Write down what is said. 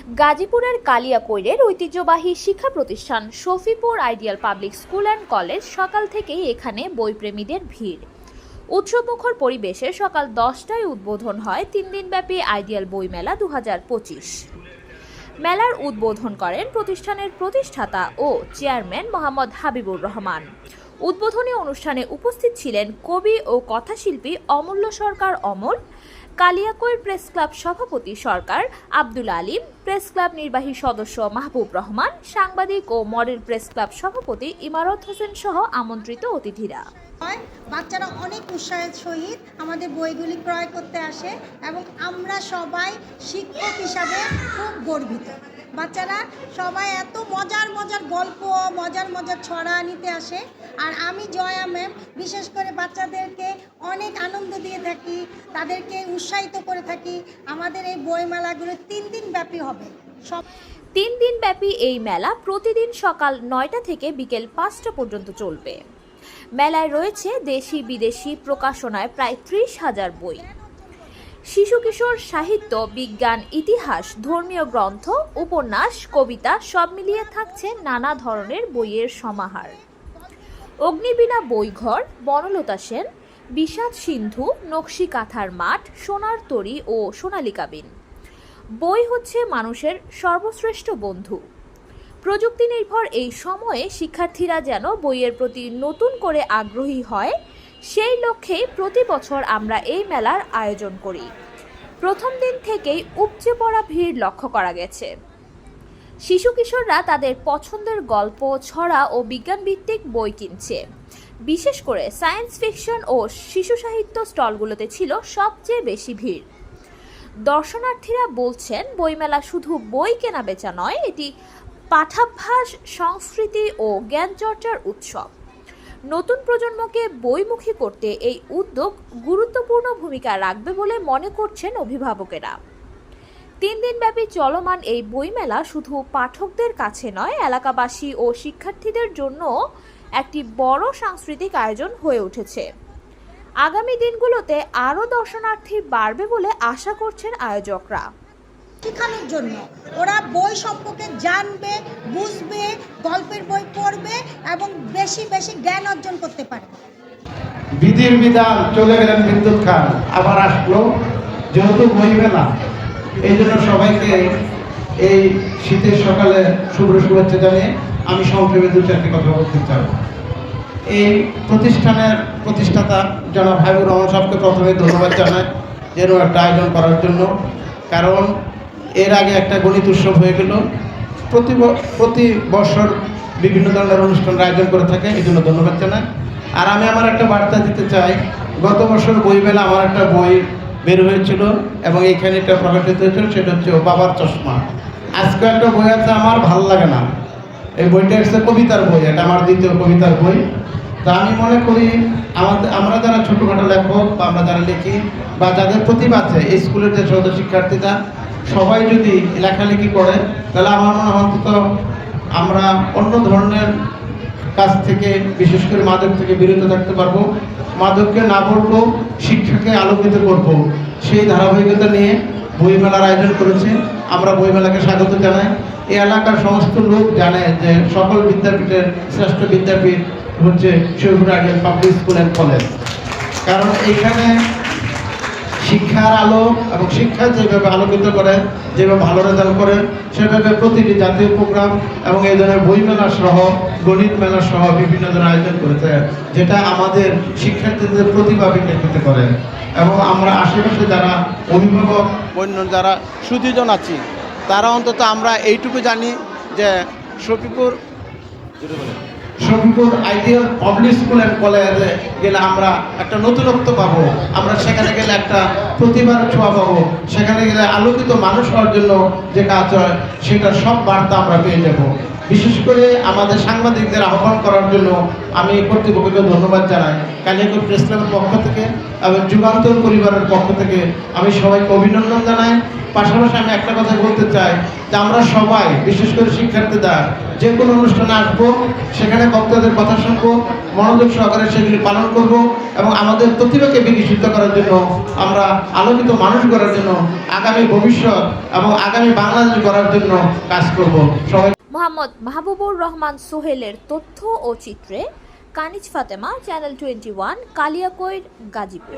গাজীপুরের কালিয়াকৈরের ঐতিহ্যবাহী শিক্ষা প্রতিষ্ঠান Shafipur ideal public school and college সকাল থেকেই এখানে বইপ্রেমীদের ভিড়। উৎসবমুখর পরিবেশে সকাল 10টায় উদ্বোধন হয় 3 দিনব্যাপী আইডিয়াল বইমেলা 2025। মেলার উদ্বোধন করেন প্রতিষ্ঠানের প্রতিষ্ঠাতা ও চেয়ারম্যান মোহাম্মদ হাবিবুর রহমান। উদ্বোধনী অনুষ্ঠানে উপস্থিত ছিলেন কবি ও কথাশিল্পী অমূল্য সরকার অমল, কালিয়াকৈর প্রেস ক্লাব সভাপতি সরকার আব্দুল আলিম, প্রেস ক্লাব নির্বাহী সদস্য মাহবুব রহমান, সাংবাদিক ও মডেল প্রেস ক্লাব সভাপতি ইমারত হোসেন সহ আমন্ত্রিত অতিথিরা। বাচ্চারা অনেক উৎসাহের সহিত আমাদের বইগুলি ক্রয় করতে আসে এবং আমরা সবাই শিক্ষক হিসাবে খুব গর্বিত। বাচ্চারা সবাই এত মজার মজার গল্প, মজার মজার ছড়া নিতে আসে, আর আমি জয়া ম্যাম বিশেষ করে বাচ্চাদেরকে অনেক আনন্দ দিয়ে থাকি, তাদেরকে উৎসাহিত করে থাকি। আমাদের এই বইমেলাগুলো 3 দিন ব্যাপী হবে। 3 দিন ব্যাপী এই মেলা প্রতিদিন সকাল 9টা থেকে বিকেল 5টা পর্যন্ত চলবে। মেলায় রয়েছে দেশি বিদেশি প্রকাশনায় প্রায় 30,000 বই। শিশু কিশোর সাহিত্য, বিজ্ঞান, ইতিহাস, ধর্মীয় গ্রন্থ, উপন্যাস, কবিতা সব মিলিয়ে থাকছে নানা ধরনের বইয়ের সমাহার। অগ্নিবীণা বইঘর, বনলতা সেন, বিষাদ সিন্ধু, নকশি কাঁথার মাঠ, সোনার তরী ও সোনালী কাবিন। বই হচ্ছে মানুষের সর্বশ্রেষ্ঠ বন্ধু। প্রযুক্তি নির্ভর এই সময়ে শিক্ষার্থীরা যেন বইয়ের প্রতি নতুন করে আগ্রহী হয়, সেই লক্ষ্যেই প্রতি বছর আমরা এই মেলার আয়োজন করি। প্রথম দিন থেকেই উপচে পড়া ভিড় লক্ষ্য করা গেছে। শিশু কিশোররা তাদের পছন্দের গল্প, ছড়া ও বিজ্ঞানভিত্তিক বই কিনছে। বিশেষ করে সায়েন্স ফিকশন ও শিশু সাহিত্য স্টলগুলোতে ছিল সবচেয়ে বেশি ভিড়। দর্শনার্থীরা বলছেন, বইমেলা শুধু বই কেনা বেচা নয়, এটি পাঠাভ্যাস, সংস্কৃতি ও জ্ঞান চর্চার উৎসব। নতুন প্রজন্মকে বইমুখী করতে এই উদ্যোগ গুরুত্বপূর্ণ ভূমিকা রাখবে বলে মনে করছেন অভিভাবকেরা। 3 দিনব্যাপী চলমান এই বইমেলা শুধু পাঠকদের কাছে নয়, এলাকাবাসী ও শিক্ষার্থীদের জন্য একটি বড় সাংস্কৃতিক আয়োজন হয়ে উঠেছে। আগামী দিনগুলোতে আরও দর্শনার্থী বাড়বে বলে আশা করছেন আয়োজকরা। শেখানোর জন্য ওরা বই সম্পর্কে জানবে, বুঝবে, গল্পের বই পড়বে এবং বেশি বেশি জ্ঞান অর্জন করতে পারবে। বিধির বিধান চলে গেলেন বিদ্যুৎ খান, আবার আসলো যেহেতু বই মেলা, এই জন্য সবাইকে এই শীতের সকালে শুভ শুভেচ্ছা জানিয়ে আমি সংক্ষেপে 2-4টি কথা বলতে চাই। এই প্রতিষ্ঠানের প্রতিষ্ঠাতা জনাব হাবিবুর রহমান সাহেবকে প্রথমে ধন্যবাদ জানাই যেন একটা আয়োজন করার জন্য, কারণ এর আগে একটা গণিত উৎসব হয়ে গেল, প্রতি বছর বিভিন্ন ধরনের অনুষ্ঠানের আয়োজন করে থাকে, এই জন্য ধন্যবাদ জানাই। আর আমি আমার একটা বার্তা দিতে চাই, গত বছর বইমেলা আমার একটা বই বের হয়েছিল এবং এইখানে একটা প্রকাশিত হয়েছিল, সেটা হচ্ছে বাবার চশমা। আজকে একটা বই আছে আমার ভাল লাগে না, এই বইটা হচ্ছে কবিতার বই, এটা আমার দ্বিতীয় কবিতার বই। তা আমি মনে করি আমরা যারা ছোটোখাটো লেখক বা আমরা যারা লিখি বা যাদের প্রতিভা আছে, এই স্কুলের যে ছোট শিক্ষার্থীরা সবাই যদি লেখালেখি করে, তাহলে আমার মনে হয় অন্তত আমরা অন্য ধরনের কাজ থেকে, বিশেষ করে মাদক থেকে বিরত থাকতে পারবো। মাদককে না বলবো, শিক্ষাকে আলোকিত করব, সেই ধারাবাহিকতা নিয়ে বইমেলার আয়োজন করেছে। আমরা বইমেলাকে স্বাগত জানাই। এই এলাকার সমস্ত লোক জানে যে সকল বিদ্যাপীঠের শ্রেষ্ঠ বিদ্যাপীঠ হচ্ছে Shafipur ideal public school and college, কারণ এইখানে শিক্ষার আলো এবং শিক্ষা যেভাবে আলোকিত করে, যেভাবে ভালো রেজাল্ট করে, সেভাবে প্রতিটি জাতীয় প্রোগ্রাম এবং এই ধরনের বইমেলা সহ গণিত মেলা সহ বিভিন্ন ধরনের আয়োজন করেছে, যেটা আমাদের শিক্ষার্থীদের প্রতিভা বিকশিত করে। এবং আমরা আশেপাশে যারা অভিভাবক, অন্য যারা সুধীজন আছি, তারা অন্তত আমরা এইটুকু জানি যে Shafipur ideal public school and কলেজে গেলে আমরা একটা নতুনত্ব পাবো, আমরা সেখানে গেলে একটা প্রতিভার ছোঁয়া পাবো, সেখানে গেলে আলোকিত মানুষ হওয়ার জন্য যে কাজ হয় সেটার সব বার্তা আমরা পেয়ে যাব। বিশেষ করে আমাদের সাংবাদিকদের আহ্বান করার জন্য আমি কর্তৃপক্ষকে ধন্যবাদ জানাই। কালিয়াকৈর প্রেস ক্লাবের পক্ষ থেকে এবং যুগান্তর পরিবারের পক্ষ থেকে আমি সবাইকে অভিনন্দন জানাই। পাশাপাশি আমি একটা কথা বলতে চাই যে আমরা সবাই, বিশেষ করে শিক্ষার্থীরা, যে কোনো অনুষ্ঠানে আসবো, সেখানে বক্তাদের কথা শুনবো, মনোযোগ সহকারে সেগুলি পালন করব এবং আমাদের প্রতিভাকে বিকশিত করার জন্য আমরা আলোকিত মানুষ করার জন্য, আগামী ভবিষ্যৎ এবং আগামী বাংলাদেশ গড়ার জন্য কাজ করব। সবাই মোহাম্মদ মাহবুবুর রহমান সোহেলের তথ্য ও চিত্রে কানিজ ফাতেমা, চ্যানেল 21, কালিয়াকৈর, গাজীপুর।